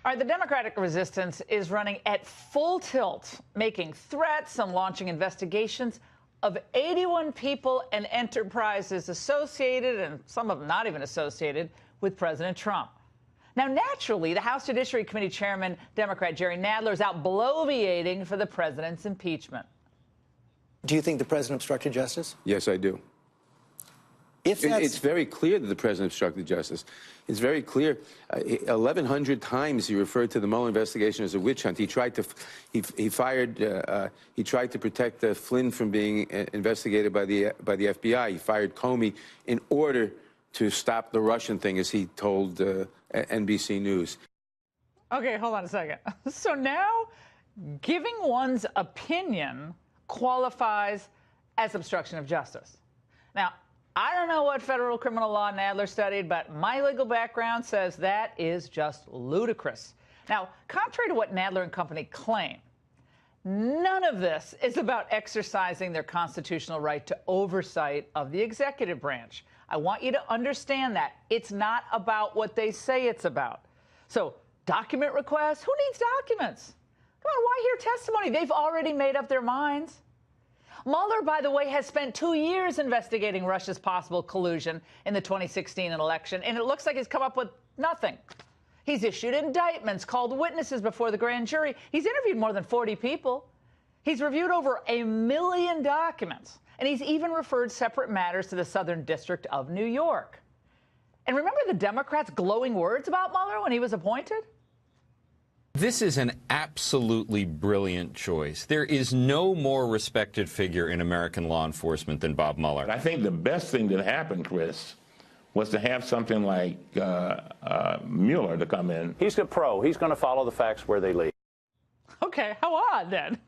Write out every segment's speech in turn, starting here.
All right, the Democratic resistance is running at full tilt, making threats and launching investigations of 81 people and enterprises associated, and some of them not even associated, with President Trump. Now, naturally, the House Judiciary Committee Chairman, Democrat Jerry Nadler, is out bloviating for the president's impeachment. Do you think the president obstructed justice? Yes, I do. It's very clear that the president obstructed justice. It's very clear. 1,100 times he referred to the Mueller investigation as a witch hunt. He tried to, he tried to protect Flynn from being investigated by the FBI. He fired Comey in order to stop the Russian thing, as he told NBC News. Okay, hold on a second. So now, giving one's opinion qualifies as obstruction of justice. Now, I don't know what federal criminal law Nadler studied, but my legal background says that is just ludicrous. Now, contrary to what Nadler and company claim, none of this is about exercising their constitutional right to oversight of the executive branch. I want you to understand that. It's not about what they say it's about. So, document requests? Who needs documents? Come on, why hear testimony? They've already made up their minds. Mueller, by the way, has spent 2 years investigating Russia's possible collusion in the 2016 election, and it looks like he's come up with nothing. He's issued indictments, called witnesses before the grand jury. He's interviewed more than 40 people. He's reviewed over 1 million documents, and he's even referred separate matters to the Southern District of New York. And remember the Democrats' glowing words about Mueller when he was appointed? This is an absolutely brilliant choice. There is no more respected figure in American law enforcement than Bob Mueller. I think the best thing that happened, Chris, was to have something like Mueller to come in. He's a pro. He's going to follow the facts where they lead. Okay, how odd then?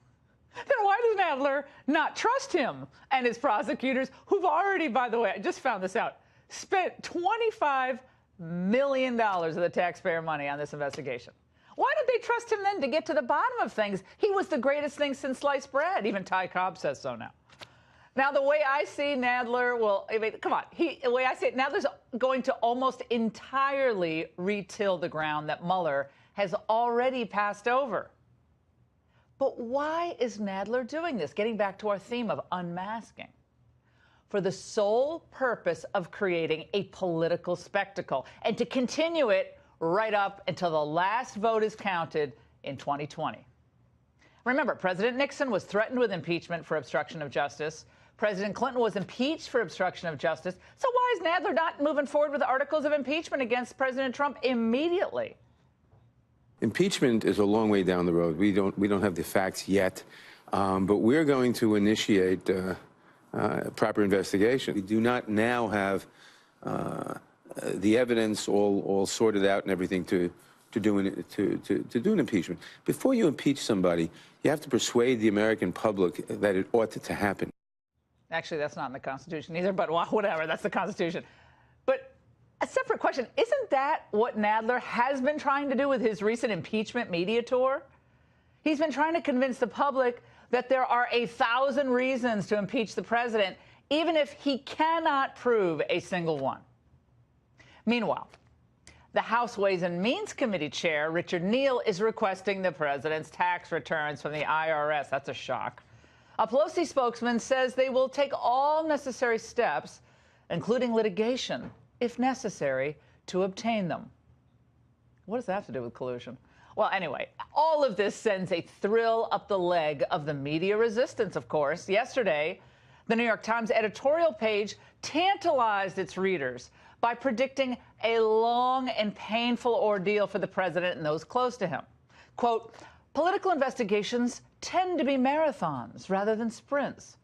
Then why does Nadler not trust him and his prosecutors, who've already, by the way, I just found this out, spent $25 million of the taxpayer money on this investigation? Why did they trust him then to get to the bottom of things? He was the greatest thing since sliced bread. Even Ty Cobb says so now. Now, the way I see Nadler, well, I mean, come on. The way I see it, Nadler's going to almost entirely retill the ground that Mueller has already passed over. But why is Nadler doing this? Getting back to our theme of unmasking. For the sole purpose of creating a political spectacle and to continue it right up until the last vote is counted in 2020. Remember, President Nixon was threatened with impeachment for obstruction of justice. President Clinton was impeached for obstruction of justice. So why is Nadler not moving forward with articles of impeachment against President Trump immediately? Impeachment is a long way down the road. We don't have the facts yet, but we're going to initiate proper investigation. We do not now have the evidence all sorted out and everything to do an impeachment. Before you impeach somebody, you have to persuade the American public that it ought to happen. Actually, that's not in the Constitution either, but whatever, that's the Constitution. But a separate question, isn't that what Nadler has been trying to do with his recent impeachment media tour? He's been trying to convince the public that there are 1,000 reasons to impeach the president, even if he cannot prove a single one. Meanwhile, the House Ways and Means Committee chair, Richard Neal, is requesting the president's tax returns from the IRS. That's a shock. A Pelosi spokesman says they will take all necessary steps, including litigation, if necessary, to obtain them. What does that have to do with collusion? Well, anyway, all of this sends a thrill up the leg of the media resistance, of course. Yesterday, the New York Times editorial page tantalized its readers by predicting a long and painful ordeal for the president and those close to him. Quote, political investigations tend to be marathons rather than sprints.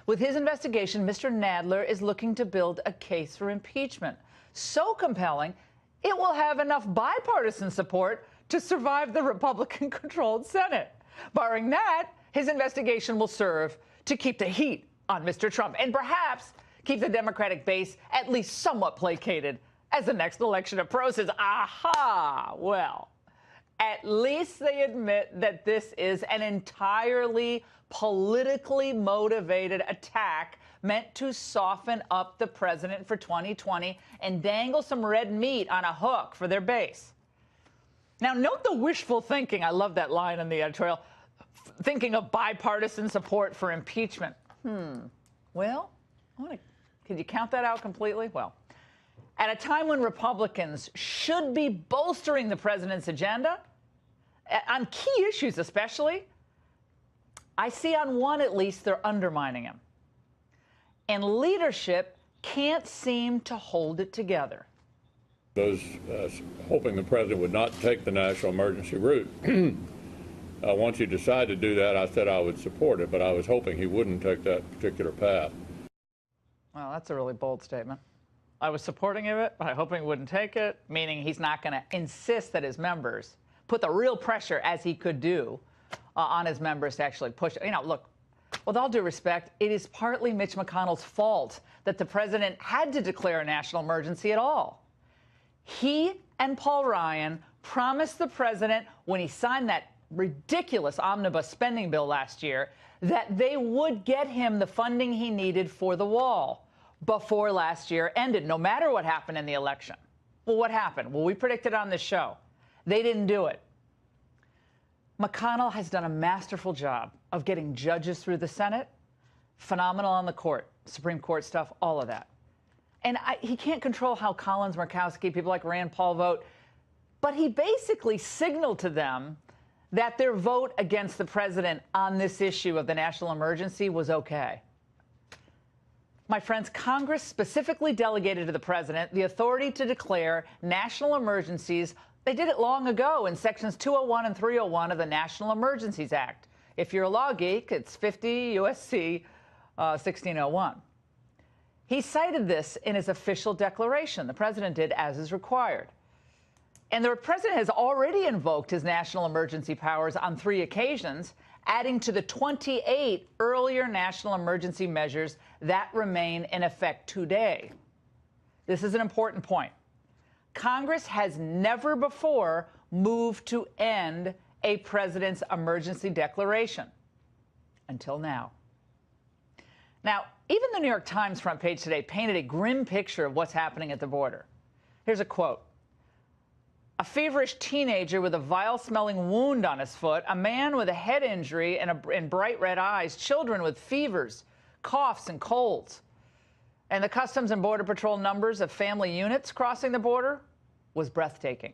With his investigation, Mr. Nadler is looking to build a case for impeachment. So compelling, it will have enough bipartisan support to survive the Republican-controlled Senate. Barring that, his investigation will serve to keep the heat on Mr. Trump and perhaps keep the Democratic base at least somewhat placated as the next election approaches. Aha! Well, at least they admit that this is an entirely politically motivated attack meant to soften up the president for 2020 and dangle some red meat on a hook for their base. Now, note the wishful thinking. I love that line in the editorial. Thinking of bipartisan support for impeachment. Well, could you count that out completely? Well, at a time when Republicans should be bolstering the president's agenda, on key issues especially, I see on one at least they're undermining him. And leadership can't seem to hold it together. I was hoping the president would not take the national emergency route. Once he decided to do that, I said I would support it, but I was hoping he wouldn't take that particular path. Well, that's a really bold statement. I was supporting it, but I'm hoping he wouldn't take it, meaning he's not going to insist that his members put the real pressure, as he could do, on his members to actually push it. You know, look, with all due respect, it is partly Mitch McConnell's fault that the president had to declare a national emergency at all. He and Paul Ryan promised the president when he signed that ridiculous omnibus spending bill last year that they would get him the funding he needed for the wall before last year ended, no matter what happened in the election. Well, what happened? Well, we predicted on this show. They didn't do it. McConnell has done a masterful job of getting judges through the Senate, phenomenal on the court, Supreme Court stuff, all of that. And he can't control how Collins, Murkowski, people like Rand Paul vote, but he basically signaled to them that their vote against the president on this issue of the national emergency was okay. My friends, Congress specifically delegated to the president the authority to declare national emergencies. They did it long ago in sections 201 and 301 of the National Emergencies Act. If you're a law geek, it's 50 U.S.C. 1601. He cited this in his official declaration. The president did, as is required. And the president has already invoked his national emergency powers on 3 occasions, adding to the 28 earlier national emergency measures that remain in effect today. This is an important point. Congress has never before moved to end a president's emergency declaration until now. Now, even the New York Times front page today painted a grim picture of what's happening at the border. Here's a quote. A feverish teenager with a vile-smelling wound on his foot, a man with a head injury and bright red eyes, children with fevers, coughs, and colds. And the Customs and Border Patrol numbers of family units crossing the border was breathtaking.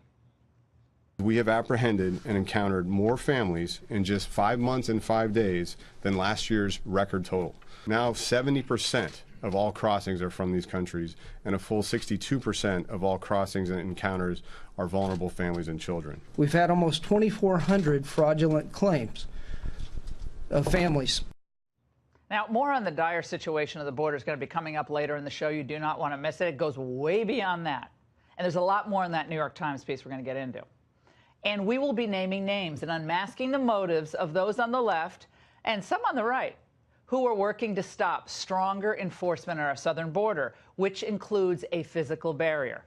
We have apprehended and encountered more families in just 5 months and 5 days than last year's record total. Now 70% of all crossings are from these countries, and a full 62% of all crossings and encounters are vulnerable families and children. We've had almost 2,400 fraudulent claims of families. Now, more on the dire situation of the border is going to be coming up later in the show. You do not want to miss it. It goes way beyond that. And there's a lot more in that New York Times piece we're going to get into. And we will be naming names and unmasking the motives of those on the left and some on the right who are working to stop stronger enforcement at our southern border, which includes a physical barrier.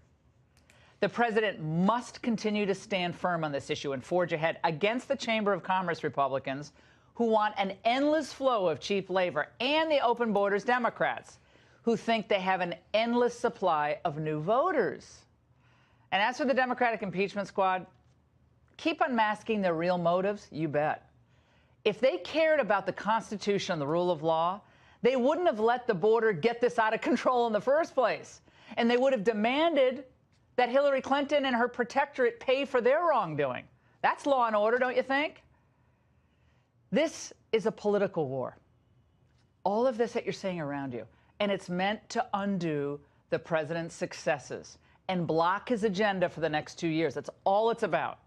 The president must continue to stand firm on this issue and forge ahead against the Chamber of Commerce Republicans who want an endless flow of cheap labor, and the open borders Democrats who think they have an endless supply of new voters. And as for the Democratic impeachment squad, keep unmasking their real motives, you bet. If they cared about the Constitution and the rule of law, they wouldn't have let the border get this out of control in the first place. And they would have demanded that Hillary Clinton and her protectorate pay for their wrongdoing. That's law and order, don't you think? This is a political war. All of this that you're seeing around you, and it's meant to undo the president's successes and block his agenda for the next 2 years. That's all it's about.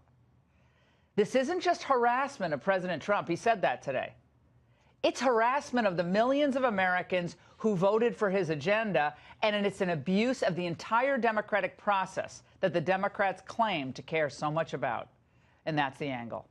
This isn't just harassment of President Trump. He said that today. It's harassment of the millions of Americans who voted for his agenda, and it's an abuse of the entire democratic process that the Democrats claim to care so much about. And that's the angle.